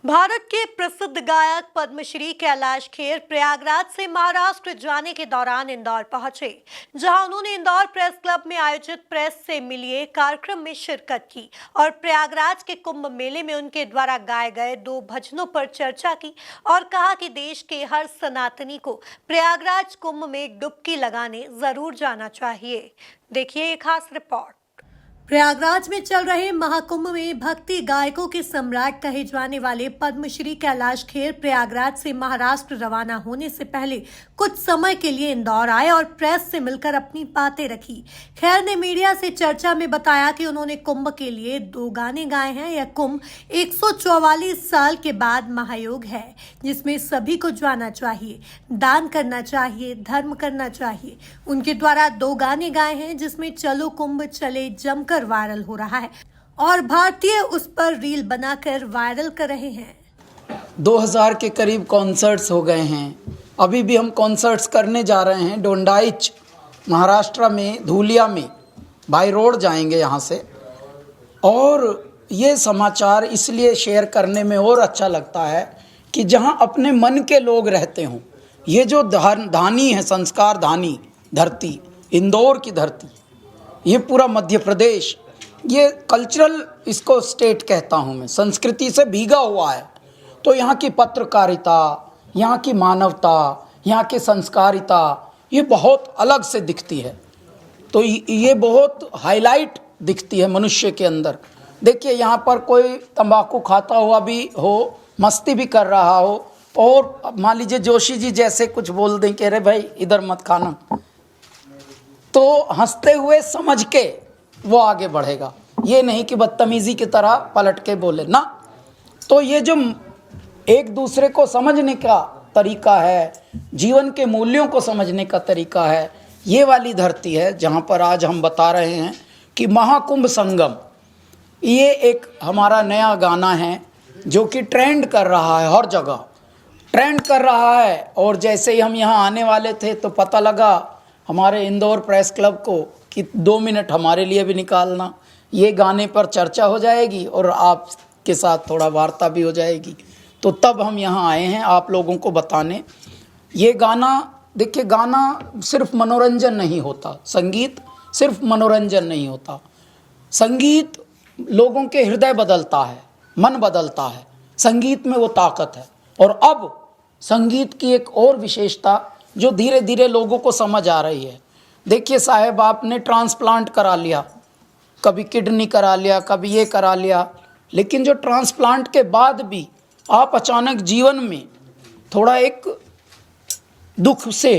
भारत के प्रसिद्ध गायक पद्मश्री कैलाश खेर प्रयागराज से महाराष्ट्र जाने के दौरान इंदौर पहुंचे, जहां उन्होंने इंदौर प्रेस क्लब में आयोजित प्रेस से मिलिए कार्यक्रम में शिरकत की और प्रयागराज के कुंभ मेले में उनके द्वारा गाए गए 2 भजनों पर चर्चा की और कहा कि देश के हर सनातनी को प्रयागराज कुंभ में डुबकी लगाने जरूर जाना चाहिए। देखिए एक खास रिपोर्ट। प्रयागराज में चल रहे महाकुंभ में भक्ति गायकों के सम्राट कहे जाने वाले पद्मश्री कैलाश खेर प्रयागराज से महाराष्ट्र रवाना होने से पहले कुछ समय के लिए इंदौर आए और प्रेस से मिलकर अपनी बातें रखी। खेर ने मीडिया से चर्चा में बताया कि उन्होंने कुंभ के लिए 2 गाने गाए हैं। यह कुंभ 144 साल के बाद महायोग है, जिसमें सभी को जाना चाहिए, दान करना चाहिए, धर्म करना चाहिए। उनके द्वारा 2 गाने गाए हैं, जिसमें चलो कुंभ चले जमकर वायरल हो रहा है और भारतीय उस पर रील बनाकर वायरल कर रहे हैं। 2000 के करीब कॉन्सर्ट्स हो गए हैं। अभी भी हम कॉन्सर्ट्स करने जा रहे हैं। डोंडाइच महाराष्ट्र में धूलिया में बाई रोड जाएंगे यहाँ से। और ये समाचार इसलिए शेयर करने में और अच्छा लगता है कि जहाँ अपने मन के लोग रहते हों। ये जो धानी है, संस्कार धानी धरती, इंदौर की धरती, ये पूरा मध्य प्रदेश, ये कल्चरल इसको स्टेट कहता हूँ मैं, संस्कृति से भीगा हुआ है। तो यहाँ की पत्रकारिता, यहाँ की मानवता, यहाँ की संस्कारिता ये बहुत अलग से दिखती है। तो ये बहुत हाईलाइट दिखती है मनुष्य के अंदर। देखिए यहाँ पर कोई तंबाकू खाता हुआ भी हो, मस्ती भी कर रहा हो, और मान लीजिए जोशी जी जैसे कुछ बोल दें कि अरे भाई इधर मत खाना, तो हंसते हुए समझ के वो आगे बढ़ेगा। ये नहीं कि बदतमीजी की तरह पलट के बोले ना। तो ये जो एक दूसरे को समझने का तरीका है, जीवन के मूल्यों को समझने का तरीका है, ये वाली धरती है जहाँ पर आज हम बता रहे हैं कि महाकुंभ संगम, ये एक हमारा नया गाना है जो कि ट्रेंड कर रहा है, हर जगह ट्रेंड कर रहा है। और जैसे ही हम यहाँ आने वाले थे तो पता लगा हमारे इंदौर प्रेस क्लब को कि 2 मिनट हमारे लिए भी निकालना, ये गाने पर चर्चा हो जाएगी और आपके साथ थोड़ा वार्ता भी हो जाएगी। तो तब हम यहाँ आए हैं आप लोगों को बताने। ये गाना, देखिए गाना सिर्फ मनोरंजन नहीं होता, संगीत सिर्फ मनोरंजन नहीं होता। संगीत लोगों के हृदय बदलता है, मन बदलता है, संगीत में वो ताकत है। और अब संगीत की एक और विशेषता जो धीरे धीरे लोगों को समझ आ रही है। देखिए साहब, आपने ट्रांसप्लांट करा लिया, कभी किडनी करा लिया, कभी ये करा लिया, लेकिन जो ट्रांसप्लांट के बाद भी आप अचानक जीवन में थोड़ा एक दुख से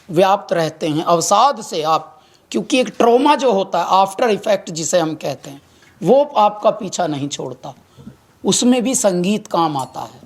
व्याप्त रहते हैं, अवसाद से आप, क्योंकि एक ट्रॉमा जो होता है, आफ्टर इफेक्ट जिसे हम कहते हैं, वो आपका पीछा नहीं छोड़ता। उसमें भी संगीत काम आता है।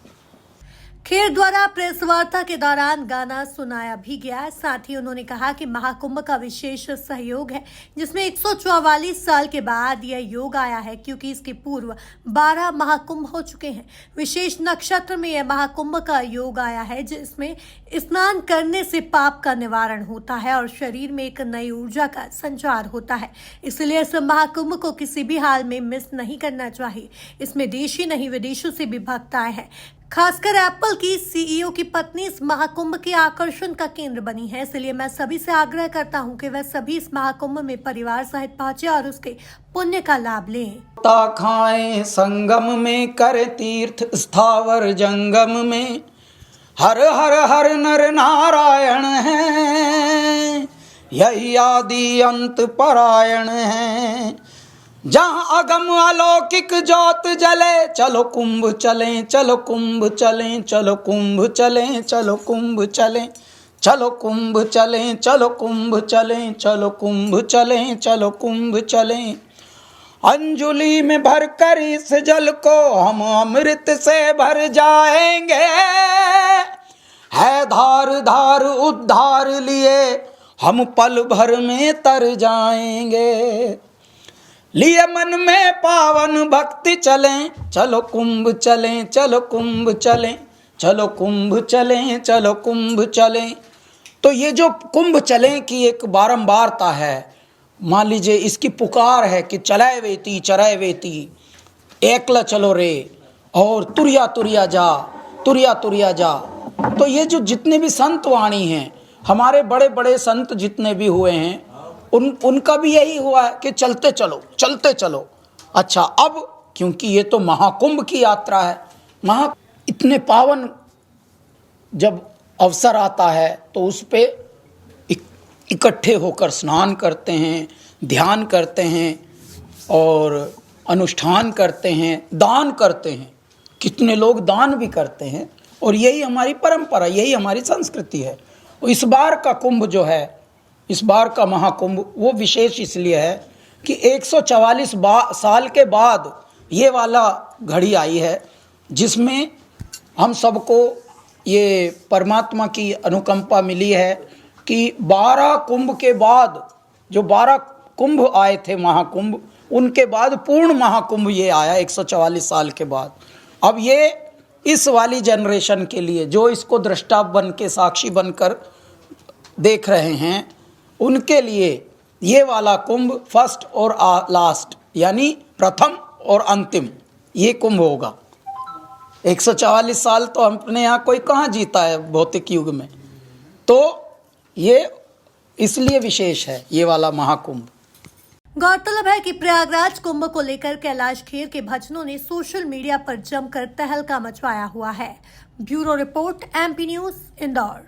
खेर द्वारा प्रेस वार्ता के दौरान गाना सुनाया भी गया। साथ ही उन्होंने कहा कि महाकुंभ का विशेष सहयोग है, जिसमें 144 साल के बाद यह योग आया है, क्योंकि इसके पूर्व 12 महाकुंभ हो चुके हैं। विशेष नक्षत्र में यह महाकुंभ का योग आया है, जिसमें स्नान करने से पाप का निवारण होता है और शरीर में एक नई ऊर्जा का संचार होता है। इसलिए इस महाकुंभ को किसी भी हाल में मिस नहीं करना चाहिए। इसमें देशी नहीं विदेशों से भी भक्त आए हैं। खासकर एप्पल की सीईओ की पत्नी इस महाकुंभ के आकर्षण का केंद्र बनी है। इसलिए मैं सभी से आग्रह करता हूं कि वह सभी इस महाकुंभ में परिवार सहित पहुंचे और उसके पुण्य का लाभ लें। खाएं संगम में, करे तीर्थ स्थावर जंगम में, हर हर हर नर नारायण है, यही आदि अंत परायण है। जहाँ अगम अलौकिक ज्योत जले, चलो कुंभ चलें, चलो कुंभ चलें, चलो कुंभ चलें, चलो कुंभ चलें, चलो कुंभ चलें, चलो कुंभ चलें, चलो कुंभ चलें, चलो कुंभ चलें। अंजुलि में भर कर इस जल को हम अमृत से भर जाएंगे, है धार धार उद्धार लिए हम पल भर में तर जाएंगे। लिए मन में पावन भक्ति चलें, चलो कुंभ चलें, चलो कुंभ चलें, चलो कुंभ चलें, चलो कुंभ चलें। तो ये जो कुंभ चलें की एक बारंबारता है, मान लीजिए इसकी पुकार है कि चलाए वेती चराए वेती, एकला चलो रे, और तुरिया तुरिया जा, तुरिया तुरिया जा। तो ये जो जितने भी संत वाणी हैं, हमारे बड़े बड़े संत जितने भी हुए हैं, उनका भी यही हुआ है कि चलते चलो, चलते चलो। अच्छा, अब क्योंकि ये तो महाकुंभ की यात्रा है, इतने पावन जब अवसर आता है तो उस पे इकट्ठे होकर स्नान करते हैं, ध्यान करते हैं और अनुष्ठान करते हैं, दान करते हैं। कितने लोग दान भी करते हैं और यही हमारी परंपरा, यही हमारी संस्कृति है। इस बार का कुंभ जो है, इस बार का महाकुंभ, वो विशेष इसलिए है कि 144 साल के बाद ये वाला घड़ी आई है जिसमें हम सबको ये परमात्मा की अनुकंपा मिली है कि 12 कुंभ के बाद, जो 12 कुंभ आए थे महाकुंभ, उनके बाद पूर्ण महाकुंभ ये आया 144 साल के बाद। अब ये इस वाली जनरेशन के लिए जो इसको दृष्टा बन के, साक्षी बनकर देख रहे हैं, उनके लिए ये वाला कुंभ फर्स्ट और लास्ट, यानी प्रथम और अंतिम, ये कुंभ होगा। 144 साल तो अपने यहाँ कोई कहाँ जीता है भौतिक युग में, तो ये इसलिए विशेष है ये वाला महाकुंभ। गौरतलब है कि प्रयागराज कुंभ को लेकर कैलाश खेर के भजनों ने सोशल मीडिया पर जमकर तहलका मचवाया हुआ है। Bureau report, MP news, Indore.